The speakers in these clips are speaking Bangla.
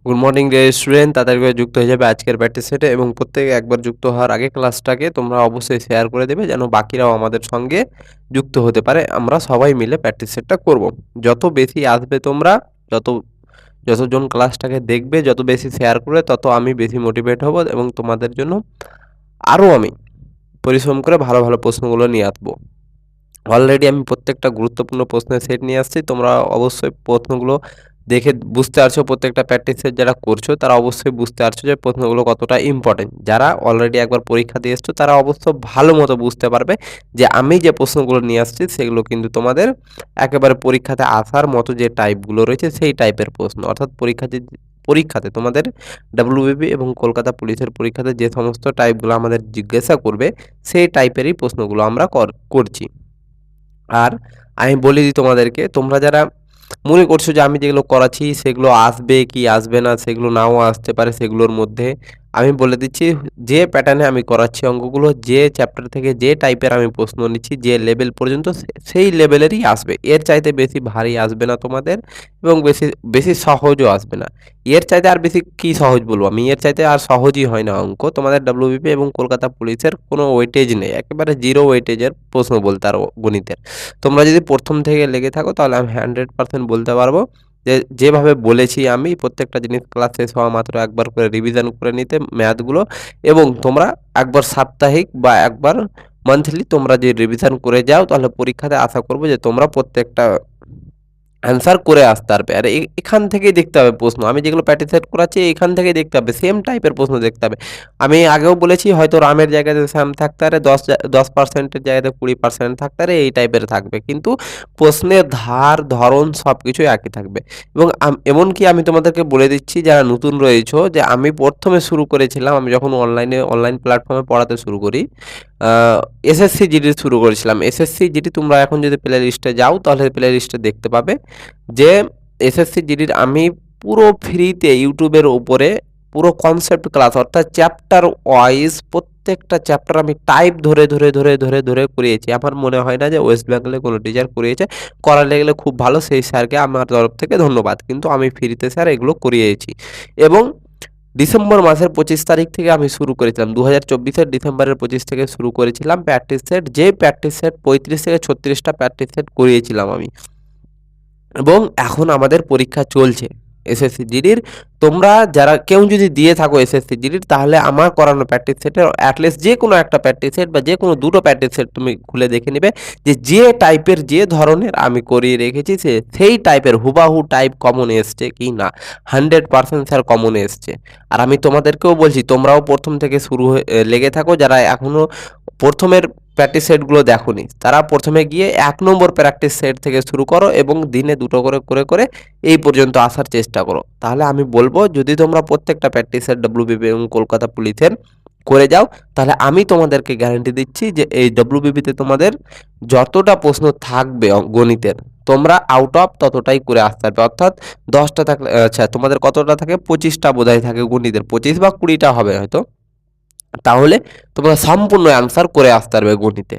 গুড মর্নিং ডিয়ার স্টুডেন্ট, তাদেরকে যুক্ত হয়ে যাবে আজকের প্র্যাকটিস সেটে এবং প্রত্যেকে একবার যুক্ত হওয়ার আগে ক্লাসটাকে তোমরা অবশ্যই শেয়ার করে দেবে যেন বাকিরাও আমাদের সঙ্গে যুক্ত হতে পারে। আমরা সবাই মিলে প্র্যাকটিস সেটটা করব। যত বেশি আসবে তোমরা, যত যতজন ক্লাসটাকে দেখবে, যত বেশি শেয়ার করবে, তত আমি বেশি মোটিভেট হব এবং তোমাদের জন্য আরও আমি পরিশ্রম করে ভালো ভালো প্রশ্নগুলো নিয়ে আসবো। অলরেডি আমি প্রত্যেকটা গুরুত্বপূর্ণ প্রশ্নের সেট নিয়ে আসছি। তোমরা অবশ্যই প্রশ্নগুলো দেখে বুঝতে পারছো, প্রত্যেকটা প্র্যাকটিস সেট যারা করছো তারা অবশ্যই বুঝতে পারছো যে প্রশ্নগুলো কতটা ইম্পর্টেন্ট। যারা অলরেডি একবার পরীক্ষা দিয়ে এসছো তারা অবশ্য ভালো মতো বুঝতে পারবে যে আমি যে প্রশ্নগুলো নিয়ে আসছি সেগুলো কিন্তু তোমাদের একেবারে পরীক্ষাতে আসার মতো যে টাইপগুলো রয়েছে সেই টাইপের প্রশ্ন। অর্থাৎ পরীক্ষাতে তোমাদের ডাব্লিউবিপি এবং কলকাতা পুলিশের পরীক্ষাতে যে সমস্ত টাইপগুলো আমাদের জিজ্ঞাসা করবে সেই টাইপেরই প্রশ্নগুলো আমরা করছি। আর আমি বলে দিই তোমাদেরকে, তোমরা যারা মনে করছো যে আমি যেগুলো করাচ্ছি সেগুলো আসবে কি আসবে না, সেগুলো নাও আসতে পারে, সেগুলোর মধ্যে আমি বলে দিচ্ছি যে প্যাটার্নে আমি করাচ্ছি অঙ্কগুলো, যে চ্যাপ্টার থেকে যে টাইপের আমি প্রশ্ন নিচ্ছি, যে লেভেল পর্যন্ত সেই লেভেলেরই আসবে। এর চাইতে বেশি ভারী আসবে না তোমাদের এবং বেশি বেশি সহজও আসবে না। এর চাইতে আর বেশি কি সহজ বলবো আমি, এর চাইতে আর সহজই হয় না অঙ্ক। তোমাদের ডাব্লিউবিপি এবং কলকাতা পুলিশের কোনো ওয়েটেজ নেই, একেবারে জিরো ওয়েটেজের প্রশ্ন বলতে আর গণিতের। তোমরা যদি প্রথম থেকে লেগে থাকো তাহলে আমি 100% বলতে পারবো যে যেভাবে বলেছি আমি প্রত্যেকটা জিনিস ক্লাস শেষ হওয়া মাত্র একবার করে রিভিশন করে নিতে ম্যাথগুলো, এবং তোমরা একবার সাপ্তাহিক বা একবার মান্থলি তোমরা যে রিভিশন করে যাও তাহলে পরীক্ষাতে আশা করবো যে তোমরা প্রত্যেকটা অ্যান্সার করে আসতে পারবে। আর এখান থেকেই দেখতে হবে প্রশ্ন, আমি যেগুলো প্র্যাকটিস করাচ্ছি এখান থেকেই দেখতে হবে, সেম টাইপের প্রশ্ন দেখতে হবে। আমি আগেও বলেছি হয়তো রামের জায়গাতে শ্যাম থাকতে পারে, 10% জায়গাতে 20% থাকতে পারে, এই টাইপের থাকবে, কিন্তু প্রশ্নের ধার ধরন সব কিছুই একই থাকবে। এবং এমনকি আমি তোমাদেরকে বলে দিচ্ছি যারা নতুন রয়েছো, যে আমি প্রথমে শুরু করেছিলাম, আমি যখন অনলাইন প্ল্যাটফর্মে পড়াতে শুরু করি, এসএসসি জিডি শুরু করেছিলাম। এসএসসি জিডি তোমরা এখন যদি প্লে লিস্টে যাও তাহলে প্লে লিস্টে দেখতে পাবে যে এসএসসি জিডির আমি পুরো ফ্রিতে ইউটিউবের উপরে পুরো কনসেপ্ট ক্লাস, অর্থাৎ চ্যাপ্টার ওয়াইজ প্রত্যেকটা চ্যাপ্টার আমি টাইপ ধরে ধরে ধরে ধরে ধরে করিয়েছি। আমার মনে হয় না যে ওয়েস্ট বেঙ্গলে কোনো টিচার করিয়েছে। করালে গেলে খুব ভালো, সেই স্যারকে আমার তরফ থেকে ধন্যবাদ, কিন্তু আমি ফ্রিতে স্যার এগুলো করিয়েছি। এবং ডিসেম্বর মাসের 25 তারিখ থেকে আমি শুরু করেছিলাম, 2024-এর ডিসেম্বরের 25 থেকে শুরু করেছিলাম প্র্যাকটিস সেট, যে প্র্যাকটিস সেট 35 থেকে 36টা প্র্যাকটিস সেট করিয়েছিলাম আমি। এবং এখন আমাদের পরীক্ষা চলছে এসএসসি জিডির। তোমরা যারা কেউ যদি দিয়ে থাকো এসএসসি জিডির, তাহলে আমার করানো প্র্যাকটিস সেটের অ্যাটলিস্ট যে কোনো একটা প্র্যাকটিস সেট বা যে কোনো দুটো প্র্যাকটিস সেট তুমি খুলে দেখে নেবে যে যে টাইপের যে ধরনের আমি করিয়ে রেখেছি সেই টাইপের হুবাহু টাইপ কমন এসছে কি না। 100% স্যার কমন এসছে। আর আমি তোমাদেরকেও বলছি তোমরাও প্রথম থেকে শুরু হয়ে লেগে থাকো, যারা এখনও প্রথমের প্র্যাকটিস সেটগুলো দেখোনি তারা প্রথমে গিয়ে 1 নম্বর প্র্যাকটিস সেট থেকে শুরু করো এবং দিনে দুটো করে করে করে এই পর্যন্ত আসার চেষ্টা করো। তাহলে আমি বলবো যদি তোমরা প্রত্যেকটা প্র্যাকটিস সেট ডাব্লিউবিপি এবং কলকাতা পুলিশের করে যাও, তাহলে আমি তোমাদেরকে গ্যারান্টি দিচ্ছি যে এই ডাব্লিউবিপিতে তোমাদের যতটা প্রশ্ন থাকবে গণিতের, তোমরা আউট অফ ততটাই করে আসতে পারবে। অর্থাৎ 10টা থাকলে, আচ্ছা তোমাদের কতটা থাকে, 25টা বোধহয় থাকে গণিতের, 25 বা 20টা হবে হয়তো, তাহলে তোমরা সম্পূর্ণ অ্যান্সার করে আসতে পারবে গণিতে।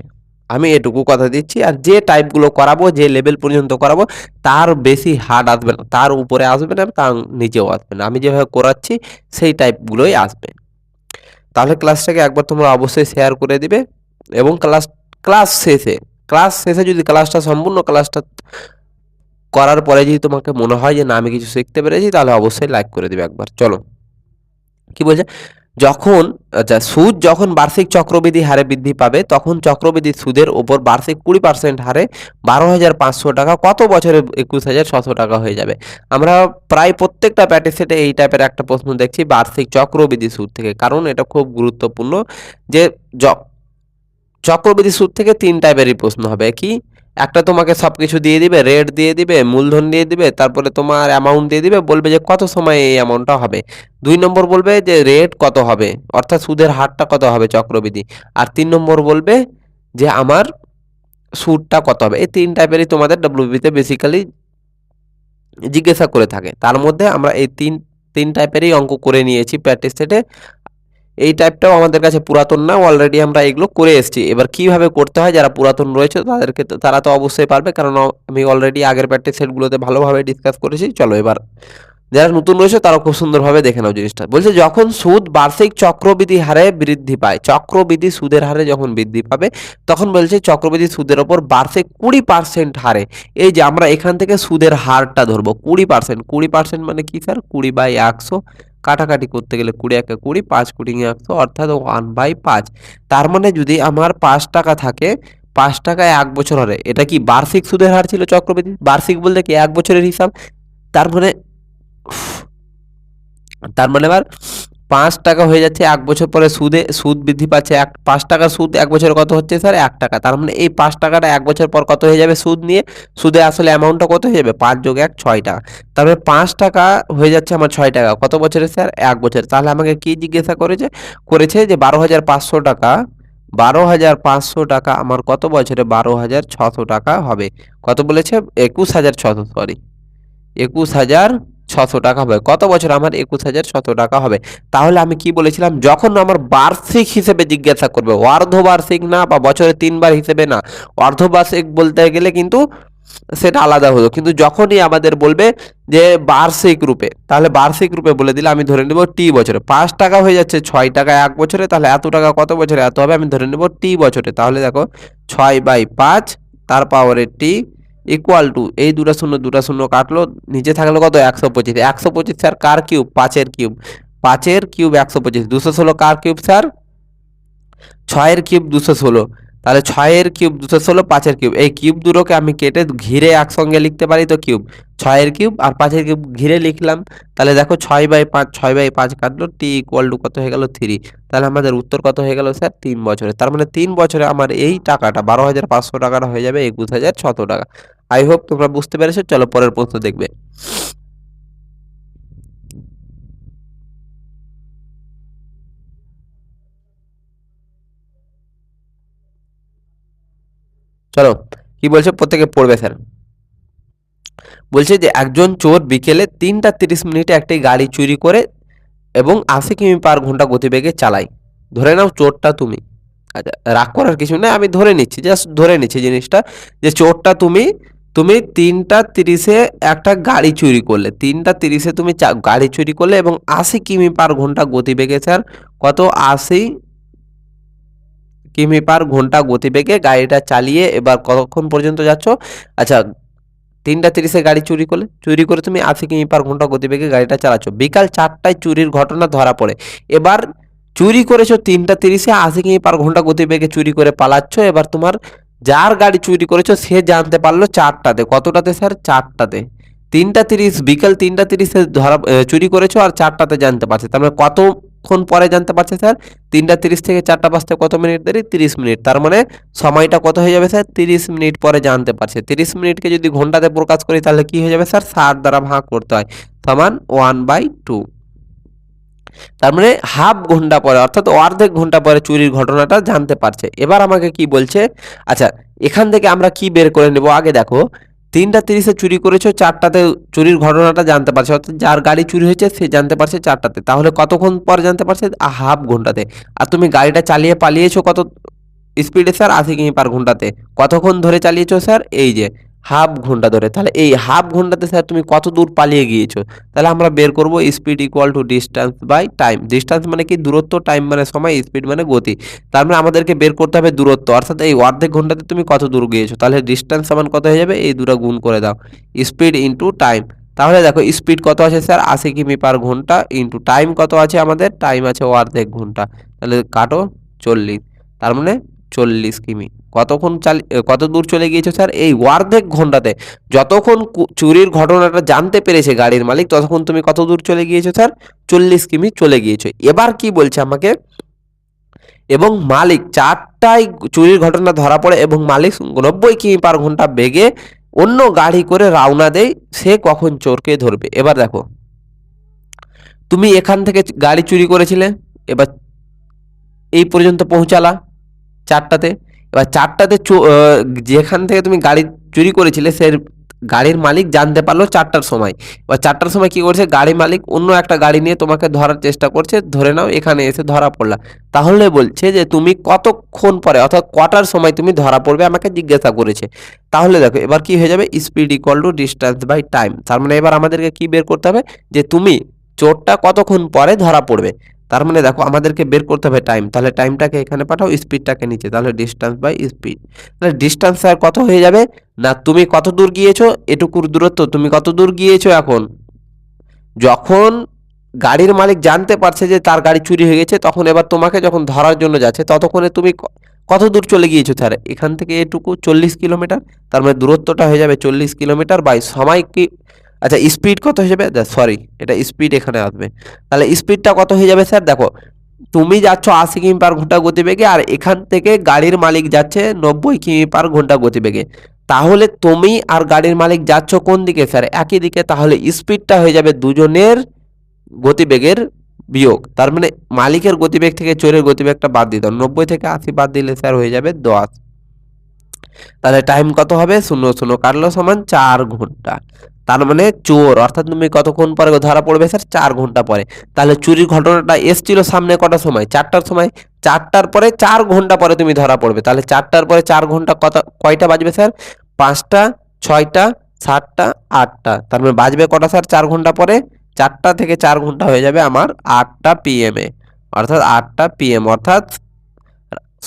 আমি এটুকু কথা দিচ্ছি। আর যে টাইপগুলো করাবো, যে লেভেল পর্যন্ত করাবো, তার বেশি হার্ড আসবে না, তার উপরে আসবে না, তার নিচেও আসবে না। আমি যেভাবে করাচ্ছি সেই টাইপগুলোই আসবে। তাহলে ক্লাসটাকে একবার তোমরা অবশ্যই শেয়ার করে দিবে এবং ক্লাস শেষে ক্লাস শেষে যদি ক্লাসটা সম্পূর্ণ ক্লাসটা করার পরে যদি তোমাকে মনে হয় যে না আমি কিছু শিখতে পেরেছি, তাহলে অবশ্যই লাইক করে দিবে একবার। চলো কি বলছে, যখন আচ্ছা সুদ যখন বার্ষিক চক্রবৃদ্ধি হারে বৃদ্ধি পাবে তখন চক্রবৃদ্ধি সুদের ওপর বার্ষিক 20% হারে 12,500 টাকা কত বছরে 21,600 টাকা হয়ে যাবে। আমরা প্রায় প্রত্যেকটা প্র্যাকটিস সেটে এই টাইপের একটা প্রশ্ন দেখছি বার্ষিক চক্রবৃদ্ধি সুদ থেকে, কারণ এটা খুব গুরুত্বপূর্ণ। যে চক্রবৃদ্ধি সুদ থেকে 3 টাইপেরই প্রশ্ন হবে। কি, একটা তোমাকে সবকিছু দিয়ে দিবে, রেট দিয়ে দিবে, মূলধন দিয়ে দিবে, তারপরে তোমার অ্যামাউন্ট দিয়ে দিবে, বলবে যে কত সময়ে এই অ্যামাউন্টটা হবে। 2 নম্বর বলবে যে রেট কত হবে, অর্থাৎ সুদের হারটা কত হবে চক্রবৃদ্ধি। আর 3 নম্বর বলবে যে আমার সুদটা কত হবে। এই 3 টাইপেরই তোমাদের ডাব্লিউবিতে বেসিক্যালি জিজ্ঞাসা করে থাকে। তার মধ্যে আমরা এই তিন টাইপেরই অঙ্ক করে নিয়েছি প্র্যাকটিস সেটে। এই টাইপটাও আমাদের কাছে পুরাতন না, অলরেডি আমরা এগুলো করে এসেছি। এবার কিভাবে করতে হয়, যারা পুরাতন রয়েছে তারা তো অবশ্যই পারবে, কারণ আমি অলরেডি আগের প্র্যাকটিস সেটগুলোতে ভালোভাবে ডিসকাস করেছি। চলো এবার যারা নতুন রয়েছে তারা খুব সুন্দরভাবে দেখে নাও জিনিসটা। বলছে যখন সুদ বার্ষিক চক্রবৃদ্ধি হারে বৃদ্ধি পায়, চক্রবৃদ্ধি সুদের হারে যখন বৃদ্ধি পাবে তখন বলছে চক্রবৃদ্ধি সুদের ওপর বার্ষিক 20% হারে, এই যে আমরা এখান থেকে সুদের হারটা ধরবো 20%, 20% মানে কি স্যার, 20/100, কাটাকাটি করতে গেলে 20 একে 20, 5 কোটি 100 অর্থাৎ 1/5। তার মানে যদি আমার 5 টাকা থাকে, 5 টাকায় 1 বছর হলে এটা কি বার্ষিক সুদের হার ছিল চক্রবৃদ্ধি, বার্ষিক বলতে কি 1 বছরের হিসাব। তার মানে তার মানে এবার 5 টাকা হয়ে যাচ্ছে 1 বছর পরে সুদ বৃদ্ধি পাচ্ছে, 5 টাকা সুদ 1 বছরে কত হচ্ছে স্যার 1 টাকা। তার মানে এই 5 টাকাটা 1 বছর পর কত হয়ে যাবে সুদ নিয়ে, সুদে আসলে অ্যামাউন্টটা কত হয়ে যাবে 5 যোগ 1 6 টাকা। তার মানে 5 টাকা হয়ে যাচ্ছে আমার 6 টাকা কত বছরে স্যার 1 বছর। তাহলে আমাকে কি জিজ্ঞাসা করেছে যে 12,500 টাকা, 12,500 টাকা আমার কত বছরে 12,600 টাকা হবে, কত বলেছে 21,600, সরি 21,600 টাকা হবে কত বছর আমার 21,600 টাকা হবে। তাহলে আমি কি বলেছিলাম, যখন আমার বার্ষিক হিসেবে জিজ্ঞাসা করবে, অর্ধবার্ষিক না বা বছরে 3বার হিসেবে না, অর্ধবার্ষিক বলতে গেলে কিন্তু সেটা আলাদা হলো, কিন্তু যখনই আমাদের বলবে যে বার্ষিক রূপে, তাহলে বার্ষিক রূপে বলে দিলে আমি ধরে নেব টি বছরে। 5 টাকা হয়ে যাচ্ছে 6 টাকা 1 বছরে, তাহলে এত টাকা কত বছরে এত হবে, আমি ধরে নেব টি বছরে। তাহলে দেখো 6/5 তার পাওয়ারে টি ইকুয়াল টু, এই দুটা শূন্য কাটলো, নিচে থাকলো কত 125, 125 স্যার কার কিউব 5-এর কিউব, 5-এর কিউব 125, 216 কার কিউব স্যার 6-এর কিউব 216, তাহলে 6-এর কিউব 216, 5-এর কিউব, এই কিউব দুটোকে আমি কেটে ঘিরে একসঙ্গে লিখতে পারি তো কিউব, 6-এর কিউব আর 5-এর কিউব ঘিরে লিখলাম। তাহলে দেখো 6/5, 6/5 কাটলো, টি ইকুয়াল টু কত হয়ে গেল 3। তাহলে আমাদের উত্তর কত হয়ে গেল স্যার 3 বছরে। তার মানে 3 বছরে আমার এই টাকাটা 12,500 টাকাটা হয়ে যাবে 21,600 টাকা। আই হোপ তোমরা বুঝতে পেরেছো। চলো পরের প্রশ্ন দেখবে। চলো কি বলছে প্রত্যেকে পড়বে স্যার। বলছে যে একজন চোর বিকেলে 3:30 একটি গাড়ি চুরি করে এবং 80 কিমি/ঘন্টা গতিবেগে চালায়। ধরে নাও চোরটা তুমি। আচ্ছা, রাগ করার কিছু নেই, আমি ধরে নিচ্ছি, জাস্ট ধরে নিচ্ছি জিনিসটা, যে চোরটা তুমি। তুমি 3:30 একটা গাড়ি চুরি করলে, 3:30 তুমি গাড়ি চুরি করলে এবং 80 কিমি/ঘন্টা গতিবেগে স্যার কত 80 কিমি/ঘন্টা গতিবেগে গাড়িটা চালিয়ে এবার কতক্ষণ পর্যন্ত যাচ্ছ। আচ্ছা, 3:30 গাড়ি চুরি করে তুমি 80 কিমি/ঘন্টা গতিবেগে গাড়িটা চালাচ্ছ, বিকাল 4টায় চুরির ঘটনা ধরা পড়ে। এবার চুরি করেছো 3:30, 80 কিমি/ঘন্টা গতিবেগে চুরি করে পালাচ্ছ। এবার তোমার যার গাড়ি চুরি করেছো সে জানতে পারলো 4টাতে, কতটাতে স্যার 4টাতে, 3:30 বিকাল 3:30 ধরা চুরি করেছো আর 4টাতে জানতে পারছে। তার মানে কতক্ষণ পরে জানতে পারছে স্যার, 3:30 থেকে 4টা বাজতে কত মিনিট দেরি 30 মিনিট। তার মানে সময়টা কত হয়ে যাবে স্যার 30 মিনিট পরে জানতে পারছে। 30 মিনিটকে যদি ঘন্টাতে প্রকাশ করি তাহলে কি হয়ে যাবে স্যার 60 দ্বারা ভাগ করতে হয়, সমান 1/2। তার মানে হাফ ঘন্টা পরে অর্থাৎ অর্ধেক ঘন্টা পরে চুরির ঘটনাটা জানতে পারছে। এবার আমাকে কি বলছে, আচ্ছা এখান থেকে আমরা কি বের করে নেব, আগে দেখো 3:30 চুরি করেছো, 4টাতে চুরির ঘটনাটা জানতে পারছে, অর্থাৎ যার গাড়ি চুরি হয়েছে সে জানতে পারছে 4টাতে, তাহলে কতক্ষণ পর জানতে পারছে হাফ ঘন্টাতে। আর তুমি গাড়িটা চালিয়ে পালিয়েছো কত স্পিডে স্যার 80 কিমি/ঘন্টাতে, কতক্ষণ ধরে চালিয়েছো স্যার এই যে হাফ ঘন্টা ধরে। তাহলে এই হাফ ঘন্টাতে স্যার তুমি কত দূর পালিয়ে গিয়েছো, তাহলে আমরা বের করব speed equal to distance by time. Distance মানে কি দূরত্ব, টাইম মানে সময়, স্পিড মানে গতি। তার মানে আমাদেরকে বের করতে হবে দূরত্ব, অর্থাৎ এই অর্ধেক ঘন্টাতে তুমি কত দূর গিয়েছো, তাহলে ডিস্টেন্স সমান কত হয়ে যাবে, এই দুটো গুণ করে দাও, স্পিড ইন্টু টাইম। তাহলে দেখো স্পিড কত আছে স্যার 80 কিমি/ঘন্টা ইন্টু টাইম কত আছে আমাদের, টাইম আছে অর্ধেক ঘন্টা, তাহলে কাটো 40, তার মানে 40 কিমি। কতক্ষণ কত দূর চলে গিয়েছে স্যার এই অর্ধেক ঘন্টাতে, যতক্ষণ চুরির ঘটনাটা জানতে পেরেছে গাড়ির মালিক ততক্ষণ তুমি কত দূর চলে গিয়েছো স্যার 40 কিমি চলে গিয়েছো। এবার কি বলছে আমাকে, এবং মালিক 4টায় চুরির ঘটনা ধরা পড়ে এবং মালিক 90 কিমি/ঘন্টা বেগে অন্য গাড়ি করে রওনা দেয়, সে কখন চোরকে ধরবে। এবার দেখো তুমি এখান থেকে গাড়ি চুরি করেছিলে, এবার এই পর্যন্ত পৌঁছালা 4টাতে। এবার 4টাতে যেখান থেকে তুমি গাড়ি চুরি করেছিলে সে গাড়ির মালিক জানতে পারলো 4টার সময়। এবার 4টার সময় কি করছে, গাড়ির মালিক অন্য একটা গাড়ি নিয়ে তোমাকে ধরার চেষ্টা করছে, ধরে নাও এখানে এসে ধরা পড়লা। তাহলে বলছে যে তুমি কতক্ষণ পরে অর্থাৎ কটার সময় তুমি ধরা পড়বে আমাকে জিজ্ঞাসা করেছে। তাহলে দেখো এবার কি হয়ে যাবে, speed equal to distance by time. তার মানে এবার আমাদেরকে কি বের করতে হবে, যে তুমি চোরটা কতক্ষণ পরে ধরা পড়বে। তার মানে দেখো আমাদেরকে বের করতে হবে টাইম, তাহলে টাইমটাকে এখানে পাঠাও, স্পিডটাকে নিচে, তাহলে ডিস্টেন্স বাই স্পিড। তাহলে ডিস্টেন্স আর কত হয়ে যাবে না, তুমি কত দূর গিয়েছো, এটুকুর দূরত্ব তুমি কত দূর গিয়েছো। এখন যখন গাড়ির মালিক জানতে পারছে যে তার গাড়ি চুরি হয়ে গেছে, তখন এবার তোমাকে যখন ধরার জন্য যাচ্ছে ততক্ষণে তুমি কত দূর চলে গিয়েছো। স্যার এখান থেকে এটুকু 40 কিলোমিটার, তার মানে দূরত্বটা হয়ে যাবে 40 কিলোমিটার বাই সময় কি, আচ্ছা স্পিড কত হয়ে যাবে, সরি এটা স্পিড এখানে আসবে। তাহলে স্পিডটা কত হয়ে যাবে স্যার, দেখো তুমি যাচ্ছ 80 কিমি/ঘন্টা গতিবেগে, আর এখান থেকে গাড়ির মালিক যাচ্ছে 90 কিমি/ঘন্টা গতিবেগে। তাহলে তুমি আর গাড়ির মালিক যাচ্ছ কোন দিকে স্যার, একই দিকে। তাহলে স্পিডটা হয়ে যাবে দুজনের গতিবেগের বিয়োগ। তার মানে মালিকের গতিবেগ থেকে চোরের গতিবেগটা বাদ দিতে হবে, 90 থেকে 80 বাদ দিলে স্যার হয়ে যাবে 10। তাহলে টাইম কত হবে, 0 0 কাটলো সমান 4 ঘন্টা। তার মানে চোর অর্থাৎ তুমি কতক্ষণ পরে ধরা পড়বে স্যার, 4 ঘন্টা পরে। তাহলে চুরির ঘটনাটা এসছিল সামনে কটার সময়, 4টার সময়। 4টার পরে 4 ঘন্টা পরে তুমি ধরা পড়বে। তাহলে 4টার পরে 4 ঘন্টা কয়টা বাজবে স্যার, 5টা, 6টা, 7টা, 8টা। তার মানে বাজবে কটা স্যার 4 ঘন্টা পরে, 4টা থেকে 4 ঘন্টা হয়ে যাবে আমার 8টা PM এ, অর্থাৎ 8টা PM, অর্থাৎ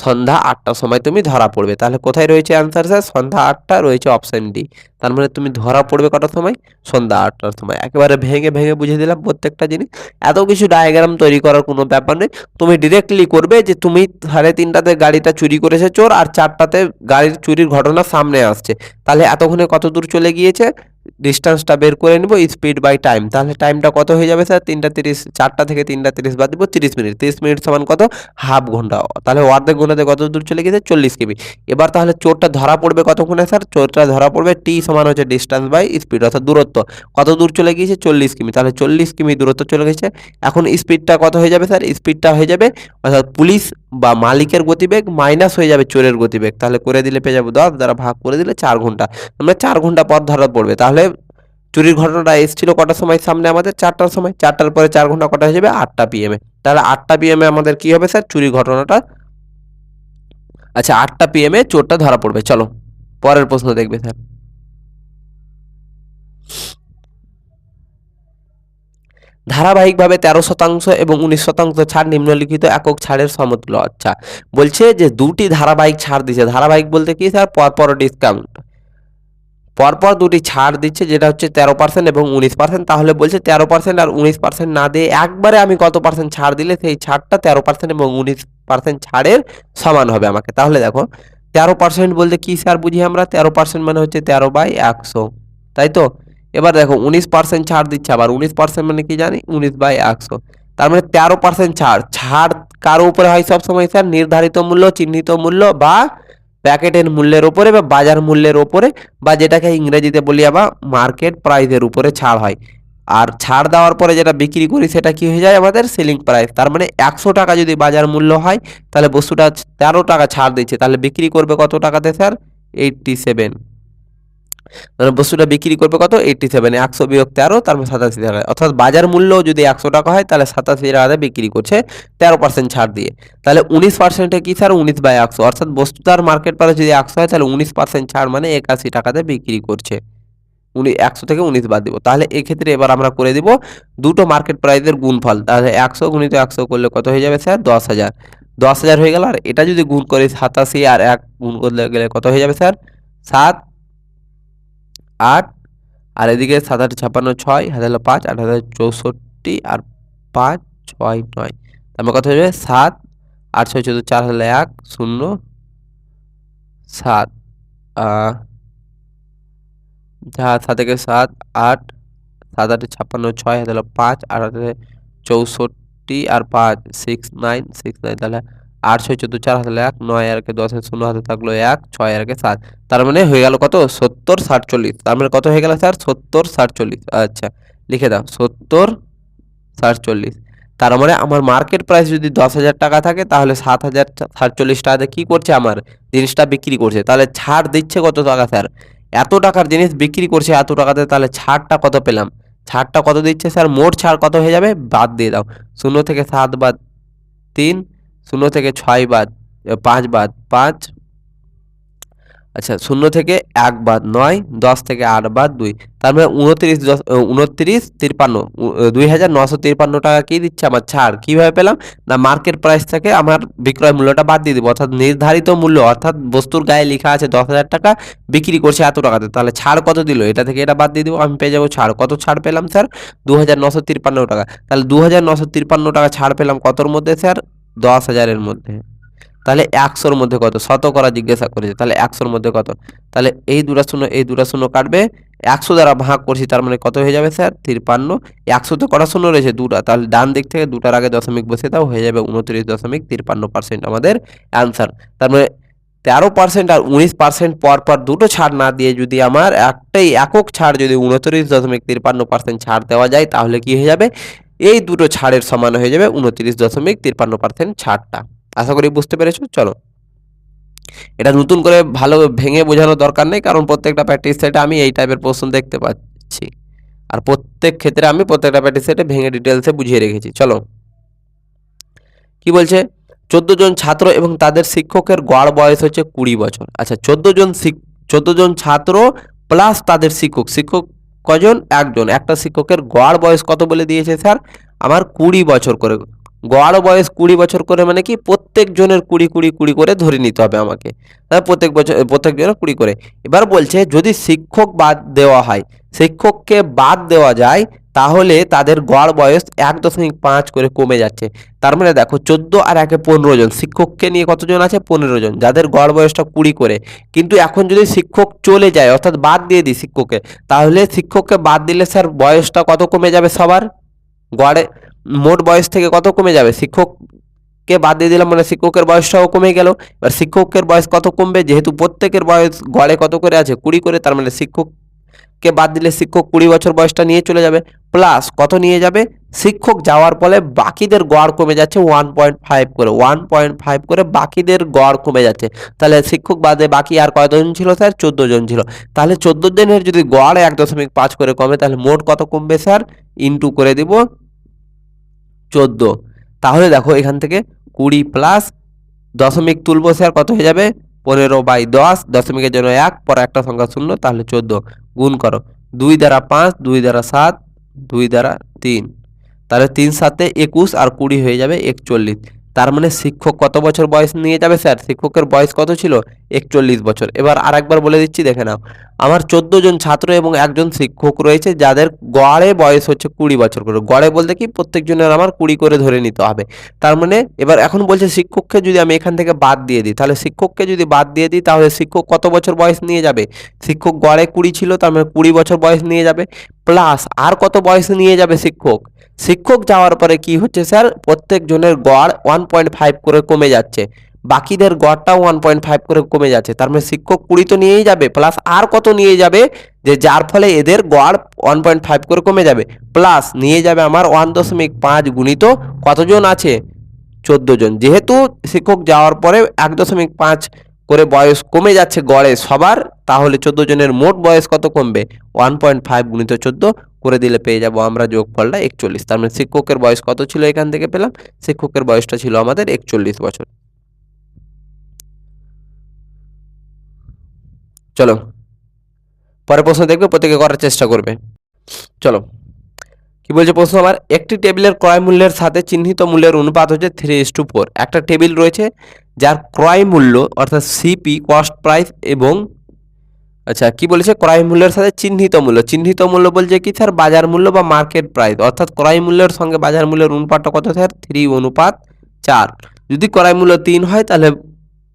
সন্ধ্যা 8টার সময় তুমি ধরা পড়বে। তাহলে কোথায় রয়েছে অ্যান্সার স্যার, সন্ধ্যা 8টা রয়েছে অপশন ডি। তার মানে তুমি ধরা পড়বে কটার সময়, সন্ধ্যা 8টার সময়। একেবারে ভেঙে ভেঙে বুঝিয়ে দিলাম প্রত্যেকটা জিনিস, এত কিছু ডায়াগ্রাম তৈরি করার কোনো ব্যাপার নেই। তুমি ডিরেক্টলি করবে যে তুমি 3:30টাতে গাড়িটা চুরি করেছে চোর, আর 4টাতে গাড়ির চুরির ঘটনা সামনে আসছে। তাহলে এতক্ষণে কত দূর চলে গিয়েছে, ডিস্টেন্সটা বের করে নেব, স্পিড বাই টাইম। তাহলে টাইমটা কত হয়ে যাবে স্যার, 3:30, 4টা থেকে 3:30 বাদ দিব 30 মিনিট। 30 মিনিট সমান কত, হাফ ঘন্টা। তাহলে অর্ধেক ঘন্টাতে কত দূর চলে গেছে, 40 কিমি। এবার তাহলে চোরটা ধরা পড়বে কতক্ষণে স্যার, চোরটা ধরা পড়বে টি সমান হচ্ছে ডিস্টেন্স বাই স্পিড, অর্থাৎ দূরত্ব কত দূর চলে গিয়েছে, 40 কিমি। তাহলে 40 কিমি দূরত্ব চলে গেছে। এখন স্পিডটা কত হয়ে যাবে স্যার, স্পিডটা হয়ে যাবে অর্থাৎ পুলিশ বা মালিকের গতিবেগ মাইনাস হয়ে যাবে চোরের গতিবেগ। তাহলে করে দিলে পেয়ে যাবো 10, দ্বারা ভাগ করে দিলে 4 ঘন্টা। আমরা 4 ঘন্টা পর ধরা পড়বে। তাহলে চুরির ঘটনাটা এসেছিল কটার সময় সামনে আমাদের, 4টার সময়। 4টার পরে 4 ঘন্টা কটা হয়ে যাবে, 8টা PM এ। তাহলে 8টা PM এ আমাদের কি হবে স্যার, চুরির ঘটনাটা, আচ্ছা 8টা PM এ চোরটা ধরা পড়বে। চলো পরের প্রশ্ন দেখবে স্যার। ধারাবাহিকভাবে 13% এবং 19% ছাড় নিম্নলিখিত একক ছাড়ের সমতুল্য। আচ্ছা বলছে যে দুটি ধারাবাহিক ছাড় দিচ্ছে, ধারাবাহিক বলতে কি স্যার, পরপর ডিসকাউন্ট, পরপর দুটি ছাড় দিচ্ছে, যেটা হচ্ছে 13% এবং 19%। তাহলে বলছে 13% আর 19% না দিয়ে একবারে আমি কত পার্সেন্ট ছাড় দিলে সেই ছাড়টা 13% এবং 19% ছাড়ের সমান হবে আমাকে। তাহলে দেখো 13% বলতে কি স্যার বুঝি আমরা, 13% মানে হচ্ছে 13/100, তাই তো। এবার দেখো 19% ছাড় দিচ্ছে, আবার 19% মানে কি জানি, 19/100। তার মানে 13% ছাড়, ছাড় কার উপরে হয় সবসময় স্যার, নির্ধারিত মূল্য, চিহ্নিত মূল্য বা প্যাকেটের মূল্যের উপরে বা বাজার মূল্যের উপরে, বা যেটাকে ইংরেজিতে বলি আবার মার্কেট প্রাইসের উপরে ছাড় হয়। আর ছাড় দেওয়ার পরে যেটা বিক্রি করি সেটা কি হয়ে যায় আমাদের সেলিং প্রাইস। তার মানে 100 টাকা যদি বাজার মূল্য হয়, তাহলে বস্তুটা 13 টাকা ছাড় দিচ্ছে, তাহলে বিক্রি করবে কত টাকাতে স্যার, 87। তাহলে বস্তুটা বিক্রি করবে কত, 87, 100 বিয়োগ 13, তার মানে 87 টাকা। অর্থাৎ বাজার মূল্য যদি 100 টাকা হয়, তাহলে 87 টাকাতে বিক্রি করছে 13% ছাড় দিয়ে। তাহলে 19% কি স্যার, 19/100, অর্থাৎ বস্তুটার মার্কেট প্রাইস যদি 100 হয়, তাহলে 19% ছাড় মানে 81 টাকাতে বিক্রি করছে। 100 থেকে 19 বাদ দিব। তাহলে এক্ষেত্রে এবার আমরা করে দিব দুটো মার্কেট প্রাইসের গুণফল। তাহলে 100 গুণিত 100 করলে কত হয়ে যাবে স্যার, 10,000। 10,000 হয়ে গেল। আর এটা যদি গুণ করি 87 আর 1 গুণ করলে গেলে কত হয়ে যাবে স্যার, 7, 8, আর এদিকে 7 8 56, 6 হাতে হলো 5, 8 হাতে 64, আর 5 6 9, তার মানে কত হয়ে যাবে 7, 8 6 14, 4 হলে 1 0 7, 7 থেকে 7 8, 7 8 56, 6 হাতে হলো 5, 8 হাতে 64, আর 5 6 9 6 9, তাহলে 8 6 14, 4 হাতে 1, 9 আর 10 0 হাতে থাকলো 1, 6 আর 7। তার মানে হয়ে গেল কত, 70 60 40। তার মানে কত হয়ে গেল স্যার, 70 60 40। আচ্ছা লিখে দাও 70 60 40। তার মানে আমার মার্কেট প্রাইস যদি 10,000 টাকা থাকে, তাহলে 7,047 টাকাতে কি করছে আমার জিনিসটা বিক্রি করছে। তাহলে ছাড় দিচ্ছে কত টাকা স্যার, এত টাকার জিনিস বিক্রি করছে এত টাকাতে, তাহলে ছাড়টা কত পেলাম? ছাড়টা কত দিচ্ছে স্যার? মোট ছাড় কত হয়ে যাবে? বাদ দিয়ে দাও। 0 থেকে 7 বাদ 3, 0 থেকে 6 বাদ 5 বাদ 5, আচ্ছা 0 থেকে 1 বাদ 9, 10 থেকে 8 বাদ 2, তার মানে 2953 টাকা কি দিচ্ছে আমার ছাড়। কিভাবে পেলাম? না মার্কেট প্রাইস থেকে আমার বিক্রয় মূল্যটা বাদ দিয়ে দিব, অর্থাৎ নির্ধারিত মূল্য, অর্থাৎ বস্তুর গায়ে লেখা আছে 10,000 টাকা, বিক্রি করছে এত টাকাতে, তাহলে ছাড় কত দিল এটা থেকে এটা বাদ দিয়ে দিব, আমি পেয়ে যাবো ছাড়। কত ছাড় পেলাম স্যার? 2953 টাকা। তাহলে 2953 টাকা ছাড় পেলাম কতর মধ্যে স্যার? 10,000-এর মধ্যে। তাহলে 100-র মধ্যে কত? শতকরা জিজ্ঞাসা করেছে, তাহলে 100-র মধ্যে কত? তাহলে এই দুটা শূন্য এই দুটা শূন্য কাটবে, 100 দ্বারা ভাগ করছি, তার মানে কত হয়ে যাবে স্যার? 53। 100-তে কটা শূন্য রয়েছে? দুটা, তাহলে ডান দিক থেকে দুটার আগে দশমিক বসিয়ে দাও, হয়ে যাবে 29.53% আমাদের অ্যান্সার। তার মানে 13% আর 19% পর পর দুটো ছাড় না দিয়ে যদি আমার একটাই একক ছাড় যদি 29.53% ছাড় দেওয়া যায়, তাহলে কি হয়ে যাবে? এই দুটো ছাড়ের সমান হয়ে যাবে 29.53% ছাড়টা। আশা করি বুঝতে পেরেছো। চলো, এটা নতুন করে ভালো ভেঙে বোঝানোর দরকার নেই, কারণ প্রত্যেকটা প্র্যাকটিস সেটে আমি এই টাইপের প্রশ্ন দেখতে পাচ্ছি, আর প্রত্যেক ক্ষেত্রে আমি প্রত্যেকটা প্র্যাকটিস সেটে ভেঙে ডিটেলসে বুঝিয়ে রেখেছি। চলো, কি বলছে? 14 জন ছাত্র এবং তাদের শিক্ষকের গড় বয়স হচ্ছে 20 বছর। আচ্ছা, 14 জন ছাত্র প্লাস তাদের শিক্ষক, শিক্ষক কজন? একজন। একটা শিক্ষকের গড় বয়স কত বলে দিয়েছে স্যার? আমার 20 বছর করে। গড় বয়স 20 বছর করে মানে কি? প্রত্যেক জনের 20 করে ধরে নিতে হবে আমাকে, প্রত্যেক জনের 20 করে। এবার বলছে যদি শিক্ষক বাদ দেওয়া হয়, শিক্ষককে বাদ দেওয়া যায়, তাহলে তাদের গড় বয়স 1.5 করে কমে যাচ্ছে। তার মানে দেখো 14 আর 1-এ 15 জন, শিক্ষককে নিয়ে কতজন আছে? 15 জন, যাদের গড় বয়সটা 20 করে। কিন্তু এখন যদি শিক্ষক চলে যায়, অর্থাৎ বাদ দিয়ে দিই শিক্ষককে, তাহলে শিক্ষককে বাদ দিলে স্যার বয়সটা কত কমে যাবে সবার? গড়ে মোট বয়স থেকে কত কমে যাবে? শিক্ষককে বাদ দিয়ে দিলাম মানে শিক্ষকের বয়সটাও কমে গেল। এবার শিক্ষকের বয়স কত কমবে? যেহেতু প্রত্যেকের বয়স গড়ে কত করে আছে? 20 করে, তার মানে শিক্ষককে বাদ দিলে শিক্ষক 20 বছর বয়সটা নিয়ে চলে যাবে, প্লাস কত নিয়ে যাবে? শিক্ষক যাওয়ার ফলে বাকিদের গড় কমে যাচ্ছে 1.5 করে, 1.5 করে বাকিদের গড় কমে যাচ্ছে। তাহলে শিক্ষক বাদে বাকি আর কয়জন ছিল স্যার? 14 জন ছিল। তাহলে 14 জনের যদি গড় 1.5 করে কমে, তাহলে মোট কত কমবে স্যার? ইন্টু করে দিব 14। তাহলে দেখো এখান থেকে 20 প্লাস দশমিক তুলবো স্যার, কত হয়ে যাবে? 15/10, দশমিকের জন্য 1, পরে একটা সংখ্যা 0, তাহলে 14। গুণ করো, 2 দ্বারা 5, 2 দ্বারা 7, 2 দ্বারা 3, তাহলে 3 7 21 আর 20 হয়ে যাবে 41। তার মানে শিক্ষক কত বছর বয়স নিয়ে যাবে স্যার? শিক্ষকের বয়স কত ছিল? 41 বছর। এবার আরেকবার বলে দিচ্ছি, দেখে নাও। আমার 14 জন ছাত্র এবং একজন শিক্ষক রয়েছে, যাদের গড়ে বয়স হচ্ছে 20 বছর করে। গড়ে বলতে কি? প্রত্যেকজনের আমার 20 করে ধরে নিতে হবে। তার মানে এবার এখন বলছে শিক্ষককে যদি আমি এখান থেকে বাদ দিয়ে দিই, তাহলে শিক্ষককে যদি বাদ দিয়ে দিই, তাহলে শিক্ষক কত বছর বয়স নিয়ে যাবে? শিক্ষক গড়ে 20 ছিল, তার মানে 20 বছর বয়স নিয়ে যাবে, প্লাস আর কত বয়স নিয়ে যাবে শিক্ষক? শিক্ষক যাওয়ার পরে কি হচ্ছে স্যার? প্রত্যেক জনের গড় 1.5 করে কমে যাচ্ছে, বাকিদের গড়টাও 1.5 করে কমে যাচ্ছে। তার মানে শিক্ষক 20 তো নিয়েই যাবে, প্লাস আর কত নিয়ে যাবে, যে যার ফলে এদের গড় 1.5 করে কমে যাবে, প্লাস নিয়ে যাবে আমার 1.5 গুণিত কতজন আছে? 14 জন। যেহেতু শিক্ষক যাওয়ার পরে 1.5 করে বয়স কমে যাচ্ছে গড়ে সবার, তাহলে 14 জনের মোট বয়স কত কমবে? 1.5 গুণিত 14 করে দিলে পেয়ে যাব আমরা যোগফলটা 41। তার মানে শিক্ষকের বয়স কত ছিল? এখান থেকে পেলাম শিক্ষকের বয়সটা ছিল আমাদের 41 বছর। চলো, পরের প্রশ্ন দেখবে, প্রত্যেকে করার চেষ্টা করবে। চলো, কি বলছে প্রশ্ন আমার? একটি টেবিলের ক্রয় মূল্যের সাথে চিহ্নিত মূল্যের অনুপাত হচ্ছে 3:4। একটা টেবিল রয়েছে যার ক্রয় মূল্য অর্থাৎ সিপি, কস্ট প্রাইস, এবং আচ্ছা কি বলেছে? ক্রয় মূল্যের সাথে চিহ্নিত মূল্য। চিহ্নিত মূল্য বলছে কি স্যার? বাজার মূল্য বা মার্কেট প্রাইস, অর্থাৎ ক্রয় মূল্যের সঙ্গে বাজার মূল্যের অনুপাতটা কত স্যার? 3:4। যদি ক্রয় মূল্য 3 হয়, তাহলে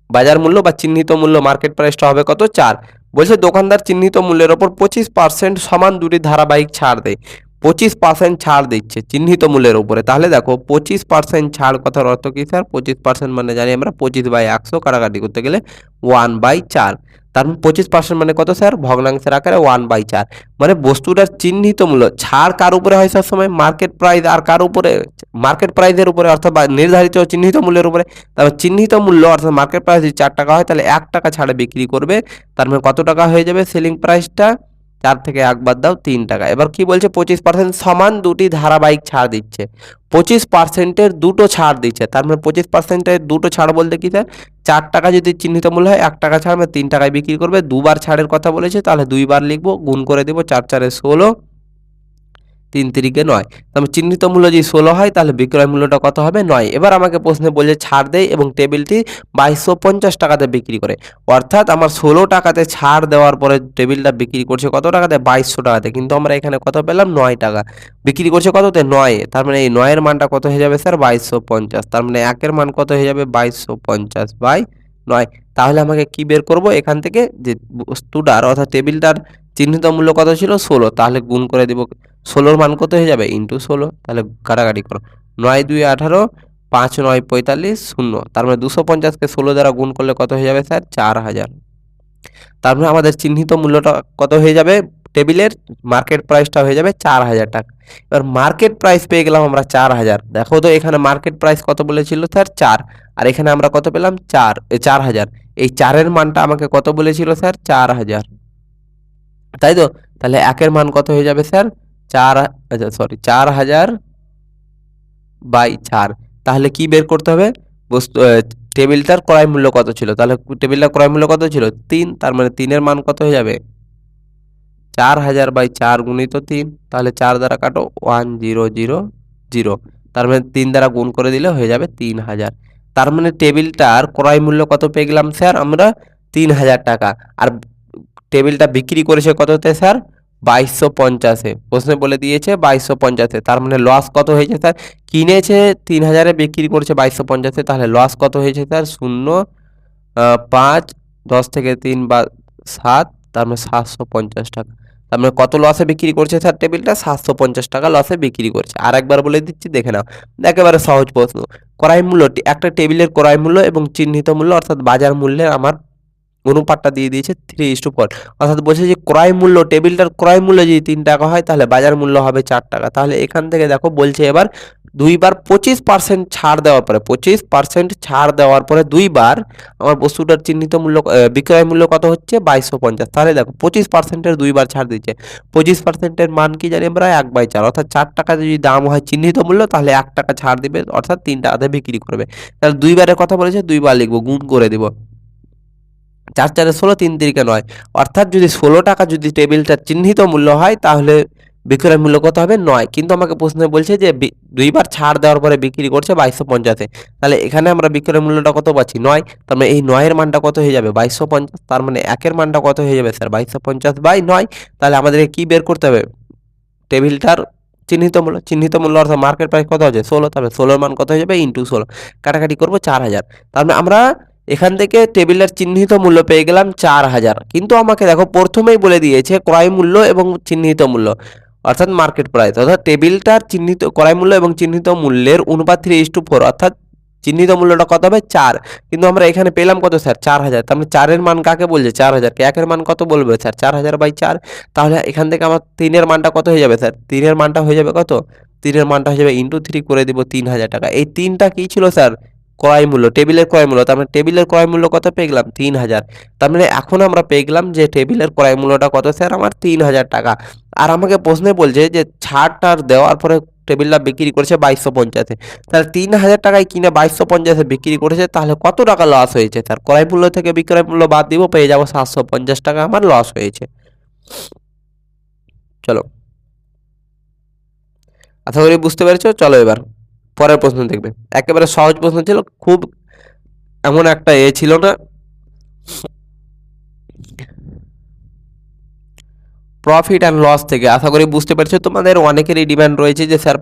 বাজার মূল্য বা চিহ্নিত মূল্য মার্কেট প্রাইসটা হবে কত? 4। বলছে দোকানদার চিহ্নিত মূল্যের ওপর 25% সমান দুটি ধারাবাহিক ছাড় দেয়। 25% ছাড় দিচ্ছে চিহ্নিত মূল্যের উপরে। তাহলে দেখো 25% ছাড় কথার অর্থ কি স্যার? 25% মানে জানি আমরা 25/100, কাটাকাটি করতে গেলে 1/4। তার মানে 25% মানে কত স্যার? ভগ্নাংশের আকারে 1/4। মানে বস্তুটার চিহ্নিত মূল্য ছাড় কার উপরে হয় সবসময়? Market price. আর কার উপরে? মার্কেট প্রাইসের উপরে, অর্থাৎ নির্ধারিত চিহ্নিত মূল্যের উপরে। তারপর চিহ্নিত মূল্য অর্থাৎ মার্কেট প্রাইস যদি 4 টাকা হয় তাহলে 1 টাকা ছাড়ে বিক্রি করবে। তার মানে কত টাকা হয়ে যাবে সেলিং প্রাইসটা? 4 থেকে 1 বাদ দাও 3 টাকা। এবার কি বলছে? 25% সমান দুটি ধারাবাহিক ছাড় দিচ্ছে। 25% দুটো ছাড় দিচ্ছে। তার মানে 25% দুটো ছাড় বলতে কি স্যার? 4 টাকা যদি চিহ্নিত মূল্য হয় 1 টাকা ছাড়, মানে 3 টাকায় বিক্রি করবে। দুবার ছাড়ের কথা বলেছে, তাহলে দুইবার লিখবো, গুণ করে দেবো। 4 4 16, 3 3 9। তাহলে চিহ্নিত মূল্য যদি 16 হয় তাহলে বিক্রয় মূল্যটা কত হবে? 9। এবার আমাকে প্রশ্নে বলছে ছাড় দেয় এবং টেবিলটি 2250 টাকাতে বিক্রি করে। অর্থাৎ আমার 16 টাকাতে ছাড় দেওয়ার পরে টেবিলটা বিক্রি করছে কত টাকাতে? 2200 টাকাতে। কিন্তু আমরা এখানে কত পেলাম? 9 টাকা। বিক্রি করছে কততে? 9 এ। তার মানে এই 9 এর মানটা কত হয়ে যাবে স্যার? 2250। তার মানে 1 এর মান কত হয়ে যাবে? 2250/9। তাহলে আমাকে কি বের করব এখান থেকে? যে বস্তুটার অর্থাৎ টেবিলটার চিহ্নিত মূল্য কত ছিল? 16। তাহলে গুণ করে দিব। 16 মান কত হয়ে যাবে? ইন্টু 16। তাহলে কাটাকাটি করো। 9 2 18, 5 9 45, 0। তার মানে 250-কে 16 দ্বারা গুণ করলে কত হয়ে যাবে স্যার? 4000। তার মানে আমাদের চিহ্নিত মূল্যটা কত হয়ে যাবে? টেবিলের মার্কেট প্রাইসটা হয়ে যাবে 4000 টাকা। এবার মার্কেট প্রাইস পেয়ে গেলাম আমরা 4000। দেখো তো এখানে মার্কেট প্রাইস কত বলেছিল স্যার? 4। আর এখানে আমরা কত পেলাম? 4000। এই 4 এর মানটা আমাকে কত বলেছিল স্যার? 4000, তাই তো? তাহলে 1 এর মান কত হয়ে যাবে স্যার? 4, আচ্ছা সরি, 4000/4। তাহলে কি বের করতে হবে? বস্তু টেবিলটার ক্রয় মূল্য কত ছিল? তাহলে টেবিলটার ক্রয় মূল্য কত ছিল? 3। তার মানে 3 এর মান কত হয়ে যাবে? 4000/4 গুণিত 3। তাহলে 4 দ্বারা কাটো, 1000। তার মানে 3 দ্বারা গুণ করে দিলে হয়ে যাবে 3000। তার মানে টেবিলটার ক্রয় মূল্য কত পেয়ে গেলাম স্যার আমরা? 3000 টাকা। আর টেবিলটা বিক্রি করেছে কততে স্যার? 2250-এ। প্রশ্নে বলে দিয়েছে 2250-এ। তার মানে লস কত হয়েছে স্যার? কিনেছে 3000-এ, বিক্রি করেছে 2250-এ। তাহলে লস কত হয়েছে স্যার? 0, 5, 10 থেকে 3 বা 7, তার মানে 750 টাকা। তার মানে কত লসে বিক্রি করছে স্যার টেবিলটা? 750 টাকা লসে বিক্রি করছে। আরেকবার বলে দিচ্ছি, দেখে নাও। একেবারে সহজ প্রশ্ন। ক্রয় মূল্যটি, একটা টেবিলের ক্রয় মূল্য এবং চিহ্নিত মূল্য অর্থাৎ বাজার মূল্যের আমার অনুপাতটা দিয়ে দিয়েছে 3:4। অর্থাৎ বলছে যে ক্রয় মূল্য, টেবিলটার ক্রয় মূল্য যদি 3 টাকা হয় তাহলে বাজার মূল্য হবে 4 টাকা। তাহলে এখান থেকে দেখো বলছে এবার দুইবার 25% ছাড় দেওয়ার পরে, 25% ছাড় দেওয়ার পরে দুইবার আমার বস্তুটার চিহ্নিত মূল্য বিক্রয় মূল্য কত হচ্ছে? 2250। তাহলে দেখো 25%-এর দুইবার ছাড় দিচ্ছে। 25%-এর মান কি জানি আমরা? 1/4। অর্থাৎ 4 টাকা যদি দাম হয় চিহ্নিত মূল্য, তাহলে 1 টাকা ছাড় দিবে, অর্থাৎ 3 টাকাতে বিক্রি করবে। তাহলে দুইবারের কথা বলেছে, দুইবার লিখবো, গুণ করে দিব। 4 4 16, 3 3 9। অর্থাৎ যদি 16 টাকা যদি টেবিলটার চিহ্নিত মূল্য হয় তাহলে বিক্রয় মূল্য কত হবে? 9। কিন্তু আমাকে প্রশ্নে বলছে যে দুইবার ছাড় দেওয়ার পরে বিক্রি করছে 2250-এ। তাহলে এখানে আমরা বিক্রয় মূল্যটা কত পাচ্ছি? 9। তার মানে এই 9 এর মানটা কত হয়ে যাবে? 2250। তার মানে 1 এর মানটা কত হয়ে যাবে স্যার? 2250/9। তাহলে আমাদেরকে কি বের করতে হবে? টেবিলটার চিহ্নিত মূল্য। চিহ্নিত মূল্য অর্থাৎ মার্কেট প্রাইস কত আছে? 16। তাহলে 16 এর মান কত হয়ে যাবে? ইন্টু 16। কাটাকাটি করবো, 4000। তার মানে আমরা এখান থেকে টেবিলের চিহ্নিত মূল্য পেয়ে গেলাম 4000। কিন্তু আমাকে দেখো প্রথমেই বলে দিয়েছে ক্রয় মূল্য এবং চিহ্নিত মূল্য অর্থাৎ মার্কেট প্রাইস, অর্থাৎ টেবিলটার চিহ্নিত ক্রয় মূল্য এবং চিহ্নিত মূল্যের অনুপাত 3:4। অর্থাৎ চিহ্নিত মূল্যটা কত হবে? 4। কিন্তু আমরা এখানে পেলাম কত স্যার? 4000। তার মানে 4 এর মান কাকে বলছে? 4000 কে। 1 এর মান কত বলবে স্যার? 4000/4। তাহলে এখান থেকে আমার 3 এর মানটা কত হয়ে যাবে স্যার? 3 এর মানটা হয়ে যাবে কত? 3 এর মানটা হয়ে যাবে ইন্টু 3 করে দিব, 3000 টাকা। এই 3টা কি ছিল স্যার? ক্রয় মূল্য, টেবিলের ক্রয় মূল্য। তার মানে টেবিলের ক্রয় মূল্য কত পেয়ে গেলাম? 3000। তার মানে এখন আমরা পেয়ে গেলাম যে টেবিলের ক্রয় মূল্যটা কত স্যার? আমার 3000 টাকা। আর আমাকে প্রশ্নে বলছে যে ছাড় দেওয়ার পরে টেবিলটা বিক্রি করেছে 2250-এ। তাহলে 3000 টাকায় কিনে 2250-এ বিক্রি করেছে, তাহলে কত টাকা লস হয়েছে তার? ক্রয় মূল্য থেকে বিক্রয় মূল্য বাদ দিব, পেয়ে যাবো 750 টাকা আমার লস হয়েছে। চলো, আশা করি বুঝতে পেরেছো। চলো এবার পরের প্রশ্ন দেখবে। একেবারে সহজ প্রশ্ন ছিল, খুব এমন একটা ছিল না। প্রফিট অ্যান্ড লস থেকে আশা করি বুঝতে পেরেছো। তোমাদের অনেকেরই ডিমান্ড রয়েছে যে স্যার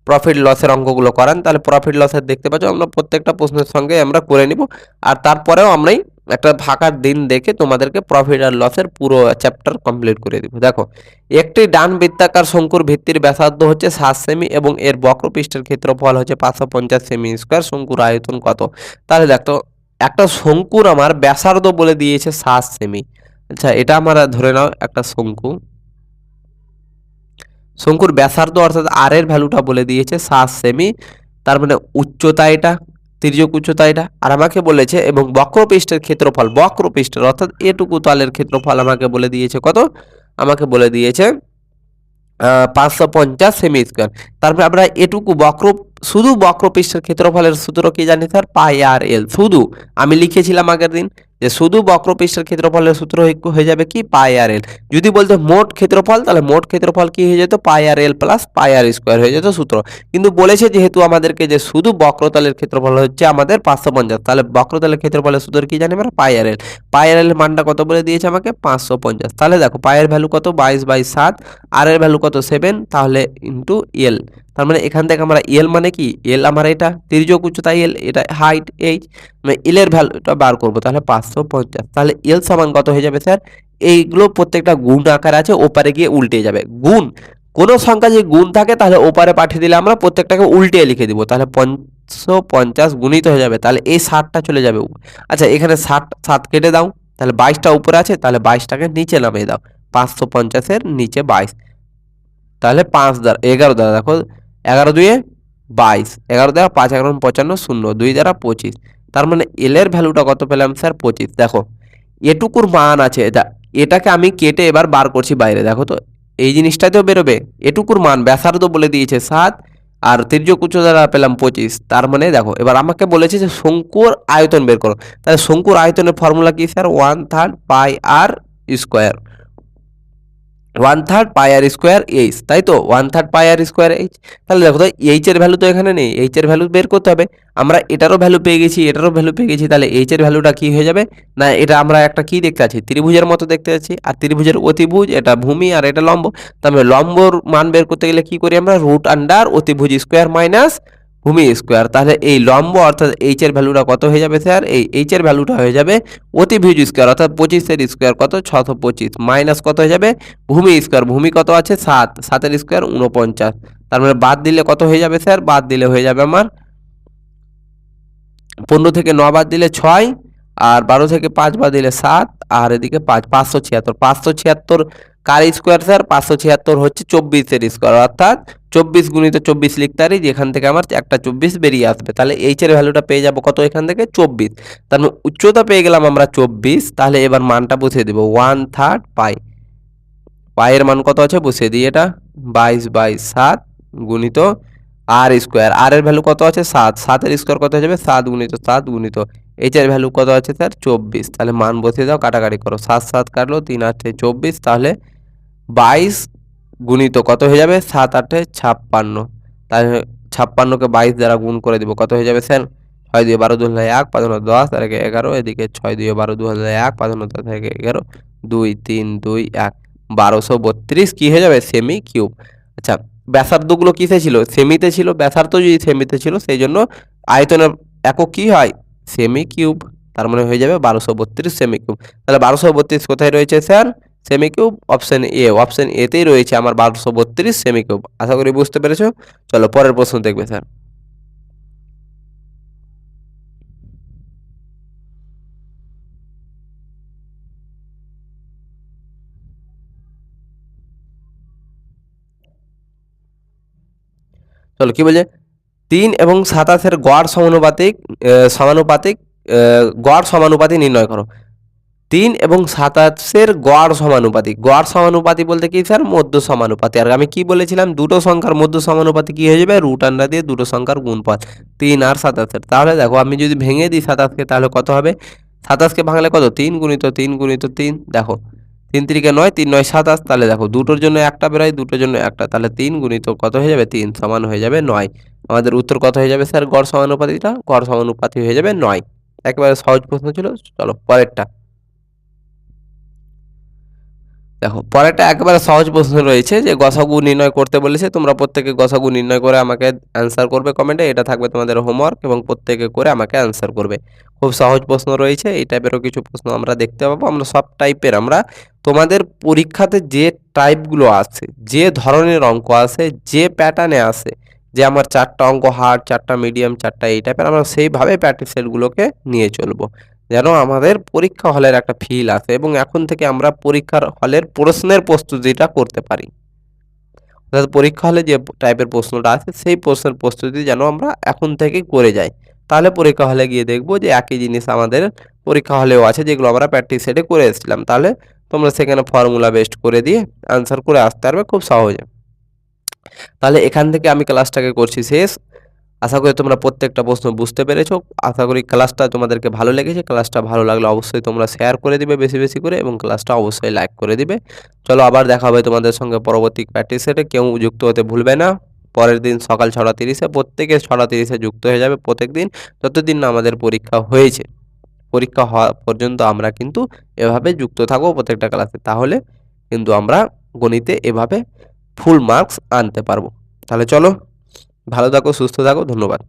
প্রফিট লসের অঙ্কগুলো করান। তাহলে প্রফিট লসের দেখতে পাচ্ছ আমরা প্রত্যেকটা প্রশ্নের সঙ্গে আমরা করে নিব। আর তারপরেও আমরাই একটা ফাঁকার দিন দেখে তোমাদেরকে প্রফিট আর লসের পুরো চ্যাপ্টার কমপ্লিট করে দিব। দেখো, একটি ডান বৃত্তাকার শঙ্কুর ভিত্তির ব্যাসার্ধ হচ্ছে 7 সেমি এবং এর বক্রপৃষ্ঠের ক্ষেত্রফল হচ্ছে 550 সেমি স্কোয়ার। শঙ্কুর আয়তন কত? তাহলে দেখো, একটা শঙ্কুর আমার ব্যাসার্ধ বলে দিয়েছে 7 সেমি। আচ্ছা, এটা আমরা ধরে নাও একটা শঙ্কু, শঙ্কুর ব্যাসার্ধ অর্থাৎ আর এর ভ্যালুটা বলে দিয়েছে 7 সেমি। তার মানে উচ্চতা এটা, তির্যক উচ্চতা এটা, আর আমাকে বলেছে এবং বক্রপৃষ্ঠের ক্ষেত্রফল, বক্রপৃষ্ঠের অর্থাৎ এটুকু তলের ক্ষেত্রফল আমাকে বলে দিয়েছে কত, আমাকে বলে দিয়েছে 550 সেমি স্কোয়ার। তারপরে আমরা এটুকু শুধু বক্রপৃষ্ঠের ক্ষেত্রফলের সূত্র কি জানি স্যার, পাই আর এল। শুধু আমি লিখেছিলাম আগের দিন যে শুধু বক্রপৃষ্ঠের ক্ষেত্রফলের সূত্র হয়ে যাবে কি, পাই আর এল। যদি বলতে মোট ক্ষেত্রফল, তাহলে মোট ক্ষেত্রফল কি হয়ে যেত, পাই আর এল প্লাস পাই আর স্কোয়ার হয়ে যেত সূত্র। কিন্তু বলেছে যেহেতু আমাদেরকে যে শুধু বক্রতলের ক্ষেত্রফল হচ্ছে আমাদের 550, তাহলে বক্রতলের ক্ষেত্রফলের সূত্র কি জানি আমরা, পাই আর এল। পাই আর এল এর মানটা কত বলে দিয়েছে আমাকে, 550। তাহলে দেখো পায়ের ভ্যালু কত, 22/7, আর এর ভ্যালু কত 7, তাহলে ইন্টু এল। তার মানে এখান থেকে আমরা এল মানে কি, এল আমার এটা তির্যক উচ্চতা এল, এটা হাইট এইচ, মানে এল এর ভ্যালুটা বার করব, তাহলে 550। তাহলে এল সমান কত হয়ে যাবে স্যার, এইগুলো প্রত্যেকটা গুণ আকার আছে, ওপারে গিয়ে উল্টে যাবে। গুণ, কোনো সংখ্যা যদি গুণ থাকে তাহলে ওপারে পাঠিয়ে দিলে আমরা প্রত্যেকটাকে উল্টে লিখে দিব, তাহলে 550 গুণিত হয়ে যাবে, তাহলে এই 60টা চলে যাবে। আচ্ছা, এখানে 7 কেটে দাও, তাহলে 22টা উপরে আছে, তাহলে 22টাকে নিচে নামিয়ে দাও, 550-এর নিচে 22, তাহলে 5 দ্বারা 11 দ্বারা, দেখো 11 দুয়ে 22, 11 দ্বারা 5 11 55, 0 2 দ্বারা 25। তার মানে এল এর ভ্যালুটা কত পেলাম স্যার, 25। দেখো এটুকুর মান আছে, এটাকে আমি কেটে এবার বার করছি বাইরে, দেখো তো এই জিনিসটাতেও বেরোবে। এটুকুর মান ব্যাসার্ধ বলে দিয়েছে 7, আর তির্যক উচ্চতা পেলাম 25। তার মানে দেখো এবার আমাকে বলেছে যে শঙ্কুর আয়তন বের করো, তাহলে শঙ্কুর আয়তনের ফর্মুলা কি স্যার, 1/3 পাই আর স্কোয়ার, 1/3 পাই আর স্কোয়ার এইচ, তাই তো 1/3 পাই আর স্কোয়ার এইচ। তাহলে দেখো তো এইচ এর ভ্যালু তো এখানে নেই, এইচ এর ভ্যালু বের করতে হবে। আমরা এটারও ভ্যালু পেয়ে গেছি, এটারও ভ্যালু পেয়ে গেছি, তাহলে এইচ এর ভ্যালুটা কি হয়ে যাবে না, এটা আমরা একটা কি দেখতে আছি, ত্রিভুজের মতো দেখতে আছি, আর ত্রিভুজের অতিভুজ এটা ভূমি আর এটা লম্ব। তাহলে লম্বর মান বের করতে গেলে কি করি আমরা, রুট আন্ডার অতিভুজ স্কোয়ার মাইনাস ভূমি স্কোয়ার। তাহলে এই লম্ব অর্থাৎ এইচ এর ভ্যালুটা কত হয়ে যাবে স্যার, এই এইচ এর ভ্যালুটা হয়ে যাবে অতিভুজ স্কোয়ার অর্থাৎ 25-এর স্কোয়ার কত 625, মাইনাস কত হয়ে যাবে ভূমি স্কোয়ার, ভূমি কত আছে 7, 7-এর স্কোয়ার 49। তার মানে বাদ দিলে কত হয়ে যাবে স্যার, বাদ দিলে হয়ে যাবে আমার 15 থেকে 9 বাদ দিলে 6, আর 12 থেকে 5 বাদ দিলে 7, আর এদিকে 5, 576। 576 কার স্কোয়ার স্যার, 576 হচ্ছে 24-এর স্কোয়ার, অর্থাৎ 24 গুণিত 24 লিখতে পারি, যেখান থেকে আমার একটা 24 বেরিয়ে আসবে। তাহলে এইচ এর ভ্যালুটা পেয়ে যাবো কত, এখান থেকে 24। তার মানে উচ্চতা পেয়ে গেলাম আমরা 24। তাহলে এবার মানটা বসিয়ে দেবো, 1/3 পাই, পায়ের মান কত আছে বসিয়ে দিই, এটা 22/7 গুণিত আর স্কোয়ার, আর এর ভ্যালু কত আছে 7, 7-এর স্কোয়ার কত হয়ে যাবে 7 গুণিত 7 গুণিত এইচ এর ভ্যালু কত আছে স্যার 24। তাহলে মান বসিয়ে দাও, কাটাকাটি করো, 7 7 কাটলো, 3 8 24, তাহলে 22 গুণিত কত হয়ে যাবে 7 8 56। তাহলে 56কে 22 দ্বারা গুণ করে দিব, কত হয়ে যাবে স্যার, 6 2 12 2 1 5 10 আর 11, এদিকে 6 2 12 2 1 5 10 11 2 3 2 1, 1232 কি হয়ে যাবে সেমি কিউব। আচ্ছা, ব্যাসার্ধগুলো কিসে ছিল, সেমিতে ছিল, ব্যাসার্ধ যদি সেমিতে ছিল সেই জন্য আয়তনের একক কি হয়, সেমি কিউব। তার মানে হয়ে যাবে 1232 সেমি কিউব। তাহলে 1232 কোথায় রয়েছে sir, semi cube, option A, option এতেই রয়েছে আমার 1232 সেমি কিউব। আশা করি বুঝতে পেরেছো। চলো পরের প্রশ্ন দেখবে স্যার। চলো কি বলছে, 3 এবং 27-এর গড় সমানুপাতিক সমানুপাতিক গড় সমানুপাতি নির্ণয় করো। 3 এবং 27-এর গড় সমানুপাতি, গড় সমানুপাতি বলতে কি স্যার, মধ্য সমানুপাতি। আর আমি কি বলেছিলাম, দুটো সংখ্যার মধ্য সমানুপাতি কি হয়ে যাবে, রুট আন্ডার দিয়ে দুটো সংখ্যার গুণফল, 3 আর 27-এর। তাহলে দেখো আমি যদি ভেঙে দিই 27-কে, তাহলে কত হবে, 27-কে ভাঙলে কত, 3 গুণিত 3 গুণিত 3, দেখো 3 3 9, 3 9 27। তাহলে দেখো দুটোর জন্য একটা বেরোয়, দুটোর জন্য একটা, তাহলে 3 গুণিত কত হয়ে যাবে 3 সমান হয়ে যাবে 9। আমাদের উত্তর কত হয়ে যাবে স্যার, গড় সমানুপাতিটা, গড় সমানুপাতি হয়ে যাবে 9। একেবারে সহজ প্রশ্ন ছিল। চলো পরেরটা দেখো, পরেরটা একেবারে সহজ প্রশ্ন রয়েছে, যে গসাগু নির্ণয় করতে বলেছে। তোমরা প্রত্যেকে গসাগু নির্ণয় করে আমাকে অ্যান্সার করবে কমেন্টে, এটা থাকবে তোমাদের হোমওয়ার্ক, এবং প্রত্যেকে করে আমাকে অ্যান্সার করবে। খুব সহজ প্রশ্ন রয়েছে, এই টাইপেরও কিছু প্রশ্ন আমরা দেখতে পাবো। আমরা সব টাইপের, আমরা তোমাদের পরীক্ষাতে যে টাইপগুলো আসে, যে ধরনের অঙ্ক আসে, যে প্যাটার্নে আসে, যে আমার ৪ টা অঙ্ক হার্ড, ৪ টা মিডিয়াম, ৪ টা এই টাইপের আমরা সেইভাবে প্র্যাকটিস সেটগুলোকে নিয়ে চলবো। যেন আমাদের পরীক্ষা হলের একটা ফিল আসে এবং এখন থেকে আমরা পরীক্ষার হলের প্রশ্নের প্রস্তুতিটা করতে পারি। অর্থাৎ পরীক্ষা হলে যে টাইপের প্রশ্নটা আছে সেই প্রশ্নের প্রস্তুতি যেন আমরা এখন থেকেই করে যাই। তাহলে পরীক্ষা হলে গিয়ে দেখব যে একই জিনিস আমাদের পরীক্ষা হলেও আছে যেগুলো আমরা প্র্যাকটিস সেটে করে এসেছিলাম। তাহলে তোমরা সেখানে ফর্মুলা বেসড করে দিয়ে অ্যান্সার করে আসতে পারবে খুব সহজে। তাহলে এখান থেকে আমি ক্লাসটাকে করছি শেষ। আশা করি তোমরা প্রত্যেকটা প্রশ্ন বুঝতে পেরেছো। আশা করি ক্লাসটা তোমাদেরকে ভালো লেগেছে। ক্লাসটা ভালো লাগলে অবশ্যই তোমরা শেয়ার করে দিবে বেশি, বেশি করে এবং ক্লাসটা অবশ্যই লাইক করে দিবে। চলো আবার দেখা হবে তোমাদের সঙ্গে পরবর্তী প্র্যাকটিস সেটে। কেউ যুক্ত হতে ভুলবে না। পরের দিন সকাল ৬টা ৩০-এ প্রত্যেকে ৬টা ৩০-এ যুক্ত হয়ে যাবে প্রত্যেকদিন। যতদিন না আমাদের পরীক্ষা হয়েছে। পরীক্ষা হওয়া পর্যন্ত আমরা কিন্তু এভাবে যুক্ত থাকবো প্রত্যেকটা ক্লাসে। তাহলে কিন্তু আমরা গণিতে এভাবে ফুল মার্কস আনতে পারবো। তাহলে চলো ভালো থাকো, সুস্থ থাকো। ধন্যবাদ।